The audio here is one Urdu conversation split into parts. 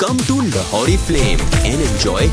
Come to Lahori Flame and enjoy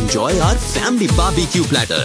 enjoy our family barbecue platter,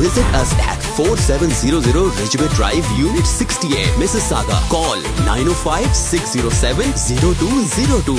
Visit us at 4700 Ridgeway Drive, Unit 68, Mississauga. Call 905-607-0202.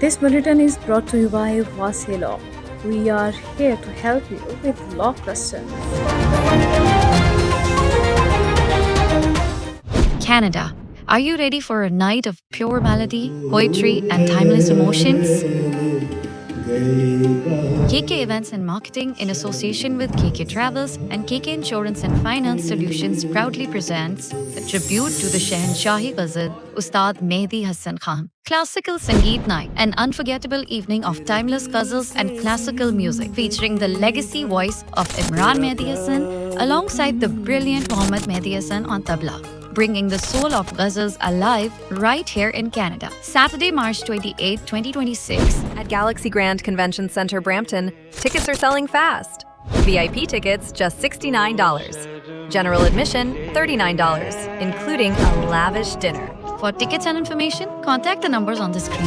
This bulletin is brought to you by Wasi Law. We are here to help you with law questions. Canada. Are you ready for a night of pure melody, poetry, and timeless emotions? KK Events and Marketing, in association with KK Travels and KK Insurance and Finance Solutions, proudly presents a tribute to the Shahanshahi Ghazal, Ustad Mehdi Hassan Khan. Classical Sangeet Night, an unforgettable evening of timeless ghazals and classical music, featuring the legacy voice of Imran Mehdi Hassan alongside the brilliant Mohammad Mehdi Hassan on tabla, bringing the soul of ghazals alive right here in Canada. Saturday, March 28, 2026. At Galaxy Grand Convention Center, Brampton, tickets are selling fast. VIP tickets just $69. General admission $39, including a lavish dinner. For tickets and information, contact the numbers on the screen.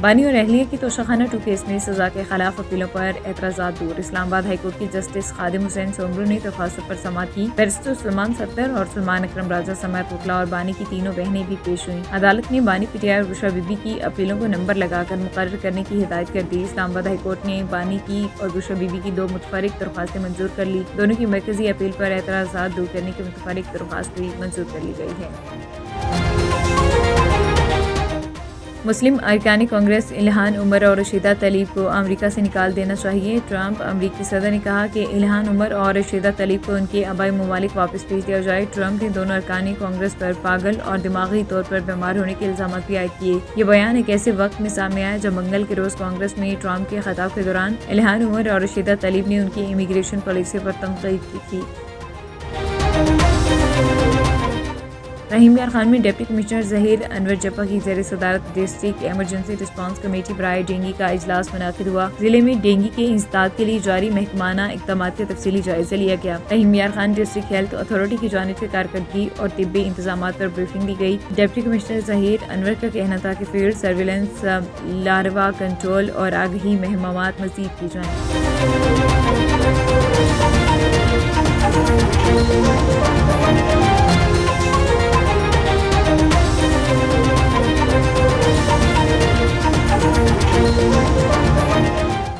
بانی اور اہلیہ کی توشخانہ 2 کیس میں سزا کے خلاف اپیلوں پر اعتراضات دور۔ اسلام آباد ہائی کورٹ کی جسٹس خادم حسین سومرو نے درخواستوں پر سماعت کی۔ بیرسٹر سلمان ستر اور سلمان اکرم راجہ سمیت وکلاء اور بانی کی تینوں بہنیں بھی پیش ہوئیں۔ عدالت نے بانی پی ٹی آئی اور بشرا بی بی کی اپیلوں کو نمبر لگا کر مقرر کرنے کی ہدایت کر دی۔ اسلام آباد ہائی کورٹ نے بانی کی اور بشرا بی بی کی 2 متفرق درخواستیں منظور کر لی۔ دونوں کی مرکزی اپیل پر اعتراضات دور کرنے کی متفرق درخواست بھی منظور کر لی گئی ہے۔ مسلم ارکان کانگریس الہان عمر اور رشیدہ طلیب کو امریکہ سے نکال دینا چاہیے۔ ٹرمپ امریکی صدر نے کہا کہ الہان عمر اور رشیدہ طلیب کو ان کے آبائی ممالک واپس بھیج دیا جائے۔ ٹرمپ نے دونوں ارکان کانگریس پر پاگل اور دماغی طور پر بیمار ہونے کے الزامات بھی عائد کیے۔ یہ بیان ایک ایسے وقت میں سامنے آیا جب منگل کے روز کانگریس میں ٹرمپ کے خطاب کے دوران الہان عمر اور رشیدہ طلیب نے ان کی امیگریشن پالیسی پر تنقید کی تھی۔ رحیم یار خان میں ڈپٹی کمشنر ظہیر انور جپا کی زیر صدارت ڈسٹرکٹ ایمرجنسی رسپانس کمیٹی برائے ڈینگی کا اجلاس منعقد ہوا۔ ضلع میں ڈینگی کے انسداد کے لیے جاری محکمانہ اقدامات کا تفصیلی جائزہ لیا گیا۔ رحیم یار خان ڈسٹرکٹ ہیلتھ اتھارٹی کی جانب سے کارکردگی اور طبی انتظامات پر بریفنگ دی گئی۔ ڈپٹی کمشنر ظہیر انور کا کہنا تھا کہ فیلڈ سرویلنس، لاروا کنٹرول اور آگہی مہمات مزید کی جائیں۔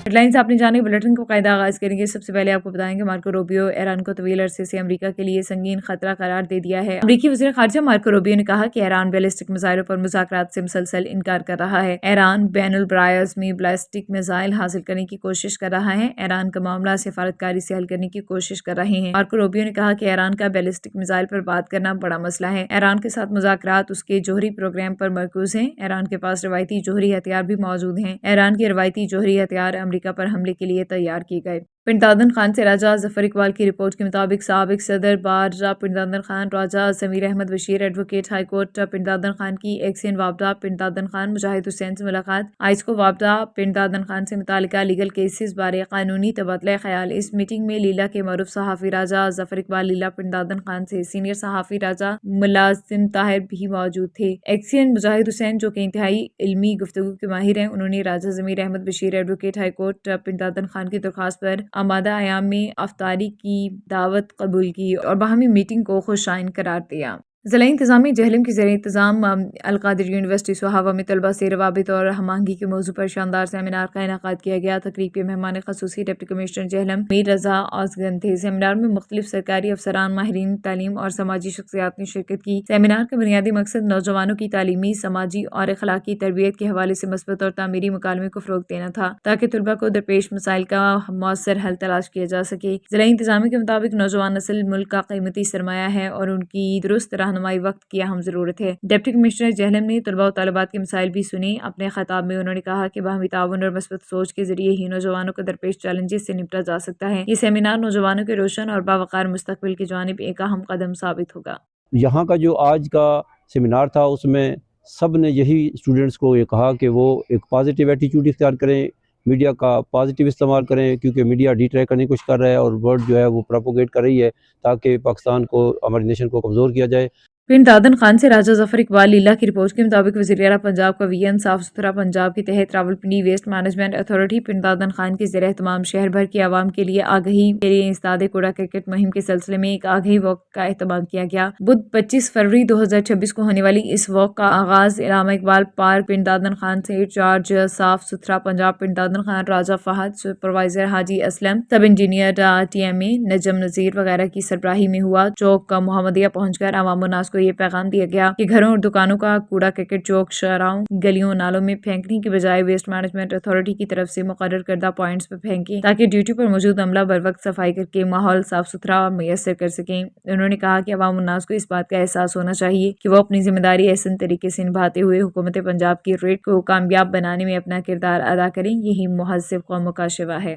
ہیڈ لائنز آپ نے جانے بلٹن کو قاعدہ آغاز کریں گے۔ سب سے پہلے آپ کو بتائیں گے مارکو روبیو ایران کو طویل عرصے سے امریکہ کے لیے سنگین خطرہ قرار دے دیا ہے۔ امریکی وزیر خارجہ مارکو روبیو نے کہا کہ ایران بیلسٹک میزائلوں پر مذاکرات سے مسلسل انکار کر رہا ہے۔ ایران بین البراعظ میں بیلسٹک میزائل حاصل کرنے کی کوشش کر رہا ہے۔ ایران کا معاملہ سفارتکاری سے حل کرنے کی کوشش کر رہے ہیں۔ مارکو روبیو نے کہا کہ ایران کا بیلسٹک میزائل پر بات کرنا بڑا مسئلہ ہے۔ ایران کے ساتھ مذاکرات اس کے جوہری پروگرام پر مرکوز ہیں۔ ایران کے پاس روایتی جوہری ہتھیار بھی موجود ہیں۔ ایران کے روایتی جوہری ہتھیار امریکہ پر حملے کے لیے تیار کیے گئے۔ پنٹادن خان سے راجہ ظفر اقبال کی رپورٹ کے مطابق سابق صدر بار پنٹادن Khan, Raja Zameer Ahmed Bashir, advocate high court Pindadan Khan کی ایکسین وابڈہ پنٹادن خان، مجاہد حسین سے ملاقات، آئسکو وابڈہ پنٹادن خان سے متعلقہ لیگل کیسز بارے قانونی تبادلہ خیال۔ اس میٹنگ میں لیلا کے معروف صحافی راجہ ظفر اقبال، لیلا پنٹادن خان سے سینئر صحافی راجہ ملازم طاہر بھی موجود تھے۔ ایکسین مجاہد حسین جو کہ انتہائی علمی گفتگو کے ماہر ہیں، انہوں نے Raja Zameer Ahmed Bashir, advocate high court Pindadan Khan کی درخواست پر آمادہ ایام میں افطاری کی دعوت قبول کی اور باہمی میٹنگ کو خوش آئند قرار دیا۔ ضلع انتظامیہ جہلم کی زیر انتظام القادر یونیورسٹی سوہاوا میں طلبہ سے روابط اور ہم آہنگی کے موضوع پر شاندار سیمینار کا انعقاد کیا گیا۔ تقریب کے مہمان خصوصی ڈپٹی کمشنر جہلم میر رضا اوزگن تھے۔ سیمینار میں مختلف سرکاری افسران، ماہرین تعلیم اور سماجی شخصیات نے شرکت کی۔ سیمینار کا بنیادی مقصد نوجوانوں کی تعلیمی، سماجی اور اخلاقی تربیت کے حوالے سے مثبت اور تعمیری مکالمے کو فروغ دینا تھا تاکہ طلبہ کو درپیش مسائل کا مؤثر حل تلاش کیا جا سکے۔ ضلع انتظامیہ کے مطابق نوجوان نسل ملک کا قیمتی سرمایہ ہے اور ان کی درست رہنمائی وقت کی اہم ضرورت ہے۔ ڈپٹی کمشنر جہلم نے طلباء و طالبات کے مسائل بھی سنے۔ اپنے خطاب میں انہوں نے کہا کہ باہمی تعاون اور مثبت سوچ کے ذریعے ہی نوجوانوں کو درپیش چیلنجز سے نمٹا جا سکتا ہے۔ یہ سیمینار نوجوانوں کے روشن اور باوقار مستقبل کی جانب ایک اہم قدم ثابت ہوگا۔ یہاں کا جو آج کا سیمینار تھا اس میں سب نے یہی اسٹوڈنٹس کو یہ کہا کہ وہ ایک پازیٹیو ایٹیٹیوڈ اختیار کریں، میڈیا کا پازیٹیو استعمال کریں، کیونکہ میڈیا ڈی ٹریک کرنے کی کوشش کر رہا ہے اور ورڈ جو ہے وہ پروپوگیٹ کر رہی ہے تاکہ پاکستان کو، ہماری نیشن کو کمزور کیا جائے۔ پنٹادن خان سے راجہ ظفر اقبال، لیلا کی رپورٹ کے مطابق وزیر اعلیٰ پنجاب کا ویژن صاف ستھرا پنجاب کے تحت Rawalpindi waste management authority Pindadan Khan کے زیر اہتمام شہر بھر کی عوام کے لیے آگہی کے لیے انسداد کوڑا کرکٹ مہم کے سلسلے میں ایک آگہی واک کا اہتمام کیا گیا۔ بدھ 25 فروری 2026 کو ہونے والی اس واک کا آغاز علامہ اقبال پارک پنٹادن خان سے انچارج صاف ستھرا پنجاب پنٹادن خان راجہ فہد، سپروائزر حاجی اسلم، سب انجینئر ٹی ایم اے نجم نذیر وغیرہ کی سربراہی میں ہوا۔ چوک محمدیہ پہنچ کر عوام الناس کو یہ پیغام دیا گیا کہ گھروں اور دکانوں کا کوڑا کرکٹ چوک، شاہراہوں، گلیوں، نالوں میں پھینکنے کی بجائے ویسٹ مینجمنٹ اتھارٹی کی طرف سے مقرر کردہ پوائنٹس پر پھینکیں تاکہ ڈیوٹی پر موجود عملہ بر وقت صفائی کر کے ماحول صاف ستھرا اور میسر کر سکیں۔ انہوں نے کہا کہ عوام الناس کو اس بات کا احساس ہونا چاہیے کہ وہ اپنی ذمہ داری احسن طریقے سے نبھاتے ہوئے حکومت پنجاب کی ریٹ کو کامیاب بنانے میں اپنا کردار ادا کریں۔ یہی مہذب قوموں کا شیوا ہے۔